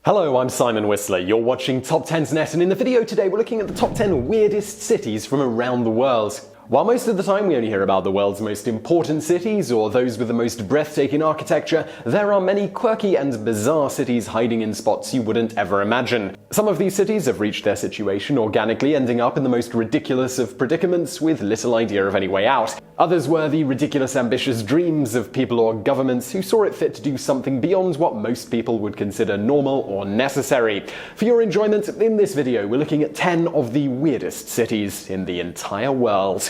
Hello, I'm Simon Whistler. You're watching TopTenzNet, and in the video today we're looking at the top 10 weirdest cities from around the world. While most of the time we only hear about the world's most important cities or those with the most breathtaking architecture, there are many quirky and bizarre cities hiding in spots you wouldn't ever imagine. Some of these cities have reached their situation organically, ending up in the most ridiculous of predicaments with little idea of any way out. Others were the ridiculous ambitious dreams of people or governments who saw it fit to do something beyond what most people would consider normal or necessary. For your enjoyment, in this video we're looking at 10 of the weirdest cities in the entire world.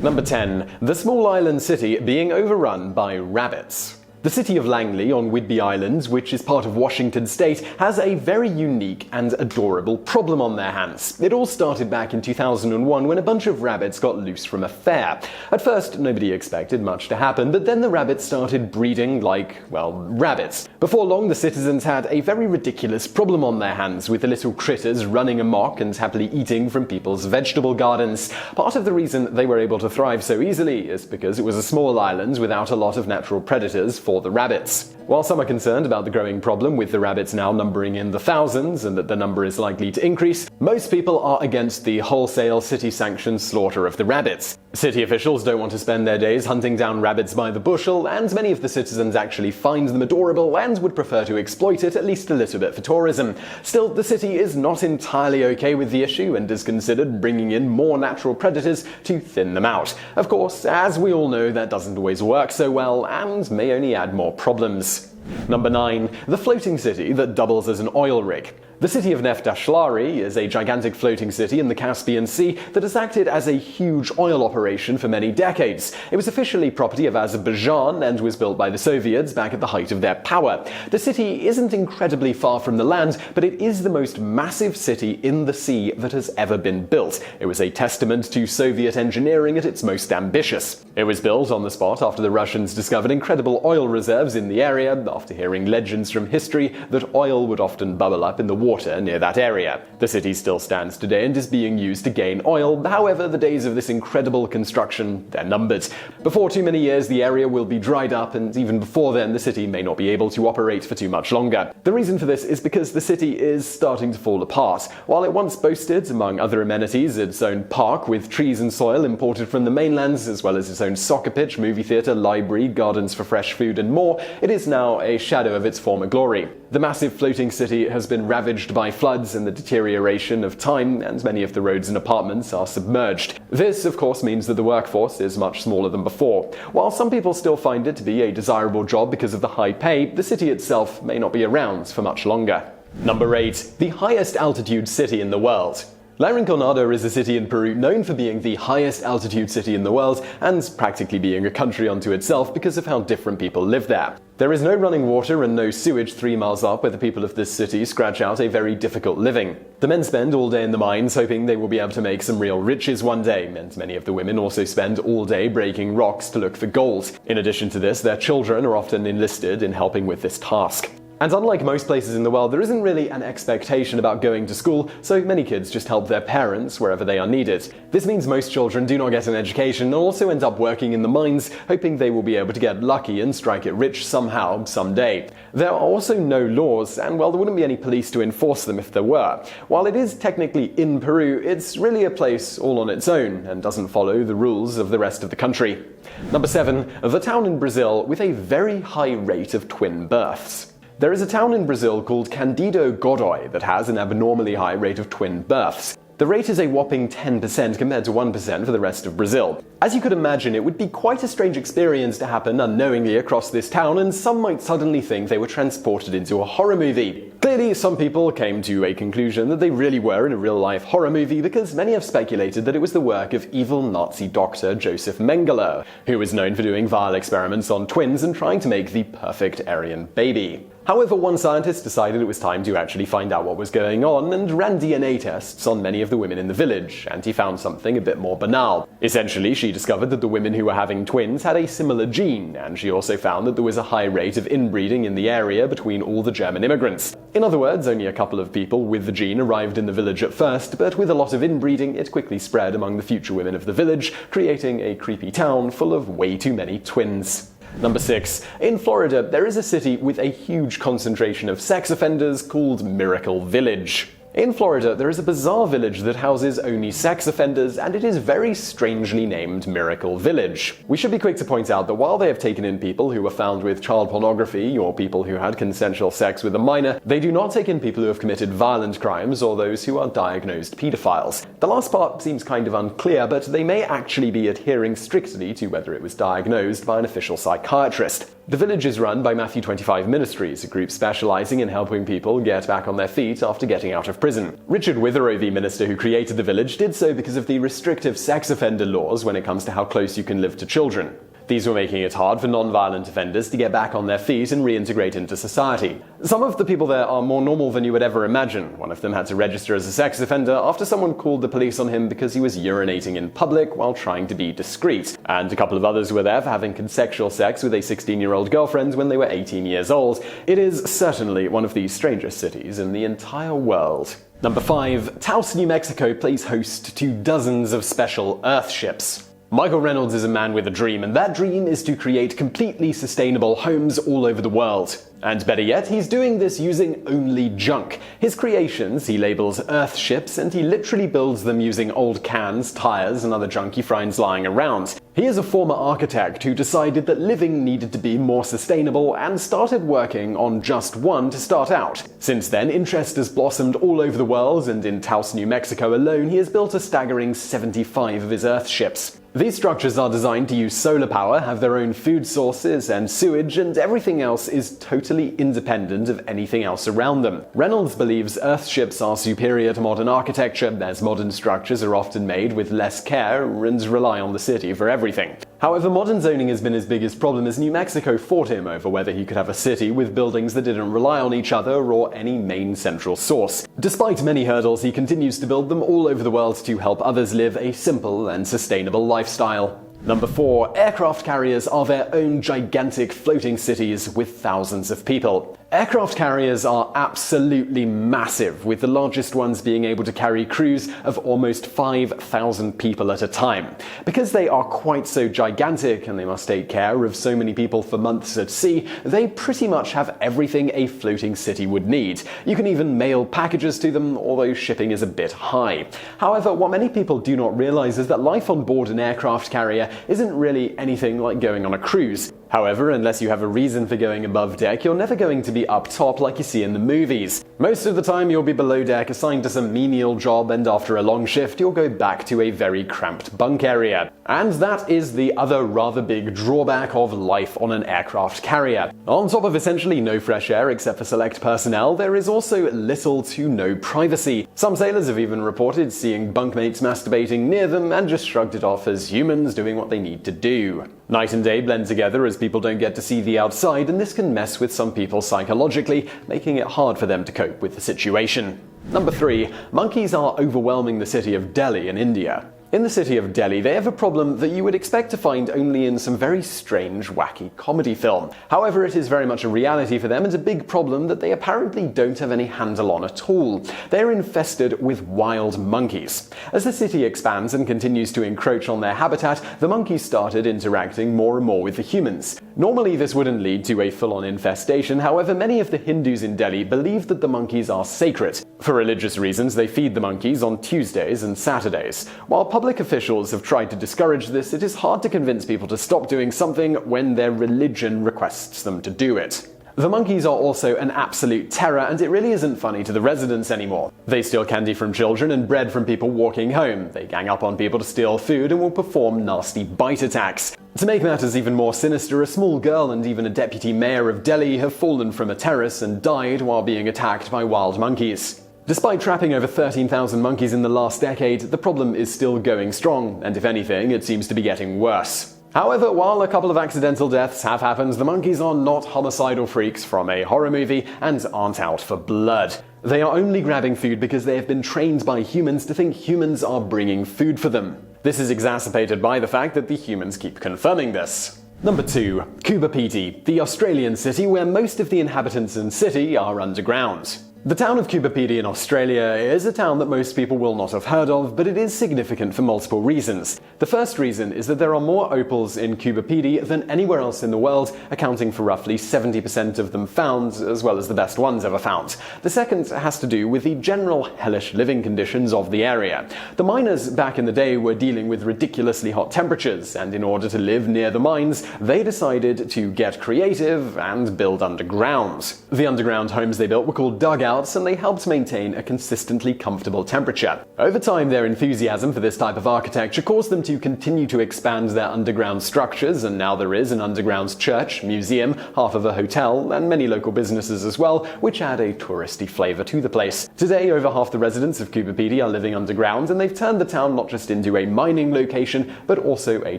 Number 10. The small island city being overrun by rabbits. The city of Langley on Whidbey Island, which is part of Washington state, has a very unique and adorable problem on their hands. It all started back in 2001 when a bunch of rabbits got loose from a fair. At first, nobody expected much to happen, but then the rabbits started breeding like, well, rabbits. Before long, the citizens had a very ridiculous problem on their hands, with the little critters running amok and happily eating from people's vegetable gardens. Part of the reason they were able to thrive so easily is because it was a small island without a lot of natural predators for the rabbits. While some are concerned about the growing problem, with the rabbits now numbering in the thousands and that the number is likely to increase, most people are against the wholesale city-sanctioned slaughter of the rabbits. City officials don't want to spend their days hunting down rabbits by the bushel, and many of the citizens actually find them adorable and would prefer to exploit it at least a little bit for tourism. Still, the city is not entirely okay with the issue and has considered bringing in more natural predators to thin them out. Of course, as we all know, that doesn't always work so well and may only add more problems. Number 9. The floating city that doubles as an oil rig. The city of Neftachlari is a gigantic floating city in the Caspian Sea that has acted as a huge oil operation for many decades. It was officially property of Azerbaijan and was built by the Soviets back at the height of their power. The city isn't incredibly far from the land, but it is the most massive city in the sea that has ever been built. It was a testament to Soviet engineering at its most ambitious. It was built on the spot after the Russians discovered incredible oil reserves in the area, after hearing legends from history that oil would often bubble up in the water near that area. The city still stands today and is being used to gain oil. However, the days of this incredible construction, they're numbered. Before too many years, the area will be dried up, and even before then, the city may not be able to operate for too much longer. The reason for this is because the city is starting to fall apart. While it once boasted, among other amenities, its own park with trees and soil imported from the mainlands, as well as its own soccer pitch, movie theatre, library, gardens for fresh food, and more, it is now a shadow of its former glory. The massive floating city has been ravaged by floods and the deterioration of time, and many of the roads and apartments are submerged. This, of course, means that the workforce is much smaller than before. While some people still find it to be a desirable job because of the high pay, the city itself may not be around for much longer. Number 8. The highest altitude city in the world. La Rinconada is a city in Peru known for being the highest altitude city in the world and practically being a country unto itself because of how different people live there. There is no running water and no sewage 3 miles up, where the people of this city scratch out a very difficult living. The men spend all day in the mines hoping they will be able to make some real riches one day, and many of the women also spend all day breaking rocks to look for gold. In addition to this, their children are often enlisted in helping with this task. And unlike most places in the world, there isn't really an expectation about going to school, so many kids just help their parents wherever they are needed. This means most children do not get an education and also end up working in the mines, hoping they will be able to get lucky and strike it rich somehow, someday. There are also no laws, and well, there wouldn't be any police to enforce them if there were. While it is technically in Peru, it's really a place all on its own and doesn't follow the rules of the rest of the country. Number 7. The town in Brazil with a very high rate of twin births. There is a town in Brazil called Candido Godoy that has an abnormally high rate of twin births. The rate is a whopping 10% compared to 1% for the rest of Brazil. As you could imagine, it would be quite a strange experience to happen unknowingly across this town, and some might suddenly think they were transported into a horror movie. Clearly, some people came to a conclusion that they really were in a real-life horror movie, because many have speculated that it was the work of evil Nazi doctor Joseph Mengele, who was known for doing vile experiments on twins and trying to make the perfect Aryan baby. However, one scientist decided it was time to actually find out what was going on and ran DNA tests on many of the women in the village, and he found something a bit more banal. Essentially, she discovered that the women who were having twins had a similar gene, and she also found that there was a high rate of inbreeding in the area between all the German immigrants. In other words, only a couple of people with the gene arrived in the village at first, but with a lot of inbreeding, it quickly spread among the future women of the village, creating a creepy town full of way too many twins. Number 6. In Florida, there is a city with a huge concentration of sex offenders called Miracle Village. In Florida, there is a bizarre village that houses only sex offenders, and it is very strangely named Miracle Village. We should be quick to point out that while they have taken in people who were found with child pornography or people who had consensual sex with a minor, they do not take in people who have committed violent crimes or those who are diagnosed pedophiles. The last part seems kind of unclear, but they may actually be adhering strictly to whether it was diagnosed by an official psychiatrist. The village is run by Matthew 25 Ministries, a group specializing in helping people get back on their feet after getting out of prison. Richard Witherove, the minister who created the village, did so because of the restrictive sex offender laws when it comes to how close you can live to children. These were making it hard for non-violent offenders to get back on their feet and reintegrate into society. Some of the people there are more normal than you would ever imagine. One of them had to register as a sex offender after someone called the police on him because he was urinating in public while trying to be discreet. And a couple of others were there for having consensual sex with a 16-year-old girlfriend when they were 18 years old. It is certainly one of the strangest cities in the entire world. Number 5. Taos, New Mexico plays host to dozens of special Earthships. Michael Reynolds is a man with a dream, and that dream is to create completely sustainable homes all over the world. And better yet, he's doing this using only junk. His creations he labels Earthships, and he literally builds them using old cans, tires, and other junk he finds lying around. He is a former architect who decided that living needed to be more sustainable and started working on just one to start out. Since then, interest has blossomed all over the world, and in Taos, New Mexico alone, he has built a staggering 75 of his Earthships. These structures are designed to use solar power, have their own food sources and sewage, and everything else is totally independent of anything else around them. Reynolds believes Earthships are superior to modern architecture, as modern structures are often made with less care and rely on the city for everything. However, modern zoning has been his biggest problem, as New Mexico fought him over whether he could have a city with buildings that didn't rely on each other or any main central source. Despite many hurdles, he continues to build them all over the world to help others live a simple and sustainable lifestyle. Number 4. Aircraft carriers are their own gigantic floating cities with thousands of people. Aircraft carriers are absolutely massive, with the largest ones being able to carry crews of almost 5,000 people at a time. Because they are quite so gigantic and they must take care of so many people for months at sea, they pretty much have everything a floating city would need. You can even mail packages to them, although shipping is a bit high. However, what many people do not realize is that life on board an aircraft carrier isn't really anything like going on a cruise. However, unless you have a reason for going above deck, you're never going to be up top like you see in the movies. Most of the time you'll be below deck, assigned to some menial job, and after a long shift you'll go back to a very cramped bunk area. And that is the other rather big drawback of life on an aircraft carrier. On top of essentially no fresh air except for select personnel, there is also little to no privacy. Some sailors have even reported seeing bunkmates masturbating near them and just shrugged it off as humans doing what they need to do. Night and day blend together as people don't get to see the outside, and this can mess with some people psychologically, making it hard for them to cope with the situation. Number 3. Monkeys are overwhelming the city of Delhi in India. In the city of Delhi, they have a problem that you would expect to find only in some very strange, wacky comedy film. However, it is very much a reality for them, and a big problem that they apparently don't have any handle on at all. They are infested with wild monkeys. As the city expands and continues to encroach on their habitat, the monkeys started interacting more and more with the humans. Normally, this wouldn't lead to a full-on infestation. However, many of the Hindus in Delhi believe that the monkeys are sacred. For religious reasons, they feed the monkeys on Tuesdays and Saturdays. While public officials have tried to discourage this, it is hard to convince people to stop doing something when their religion requests them to do it. The monkeys are also an absolute terror, and it really isn't funny to the residents anymore. They steal candy from children and bread from people walking home. They gang up on people to steal food and will perform nasty bite attacks. To make matters even more sinister, a small girl and even a deputy mayor of Delhi have fallen from a terrace and died while being attacked by wild monkeys. Despite trapping over 13,000 monkeys in the last decade, the problem is still going strong, and if anything, it seems to be getting worse. However, while a couple of accidental deaths have happened, the monkeys are not homicidal freaks from a horror movie and aren't out for blood. They are only grabbing food because they have been trained by humans to think humans are bringing food for them. This is exacerbated by the fact that the humans keep confirming this. Number 2. Coober, Pedy, the Australian city where most of the inhabitants and city are underground. The town of Coober in Australia is a town that most people will not have heard of, but it is significant for multiple reasons. The first reason is that there are more opals in Coober than anywhere else in the world, accounting for roughly 70% of them found, as well as the best ones ever found. The second has to do with the general hellish living conditions of the area. The miners back in the day were dealing with ridiculously hot temperatures, and in order to live near the mines, they decided to get creative and build underground. The underground homes they built were called dugouts, and they helped maintain a consistently comfortable temperature. Over time, their enthusiasm for this type of architecture caused them to continue to expand their underground structures, and now there is an underground church, museum, half of a hotel, and many local businesses as well, which add a touristy flavour to the place. Today, over half the residents of Coober are living underground, and they've turned the town not just into a mining location, but also a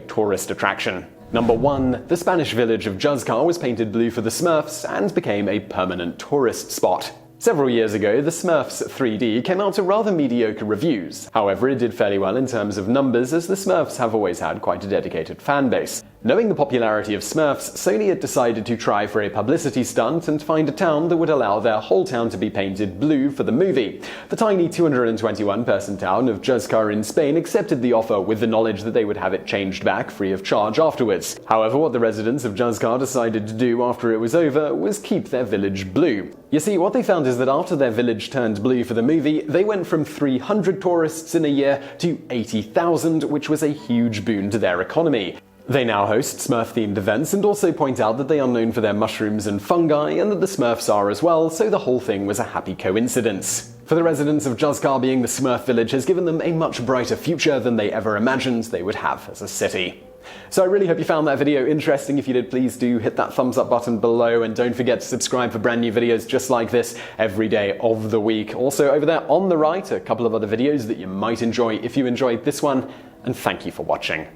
tourist attraction. Number 1. The Spanish village of Juzcar was painted blue for the Smurfs and became a permanent tourist spot. Several years ago, the Smurfs 3D came out to rather mediocre reviews. However, it did fairly well in terms of numbers, as the Smurfs have always had quite a dedicated fan base. Knowing the popularity of Smurfs, Sony had decided to try for a publicity stunt and find a town that would allow their whole town to be painted blue for the movie. The tiny 221-person town of Juzcar in Spain accepted the offer with the knowledge that they would have it changed back free of charge afterwards. However, what the residents of Juzcar decided to do after it was over was keep their village blue. You see, what they found is that after their village turned blue for the movie, they went from 300 tourists in a year to 80,000, which was a huge boon to their economy. They now host Smurf-themed events and also point out that they are known for their mushrooms and fungi, and that the Smurfs are as well, so the whole thing was a happy coincidence. For the residents of Juzcar, being the Smurf village has given them a much brighter future than they ever imagined they would have as a city. So I really hope you found that video interesting. If you did, please do hit that thumbs up button below, and don't forget to subscribe for brand new videos just like this every day of the week. Also over there on the right, a couple of other videos that you might enjoy if you enjoyed this one, and thank you for watching.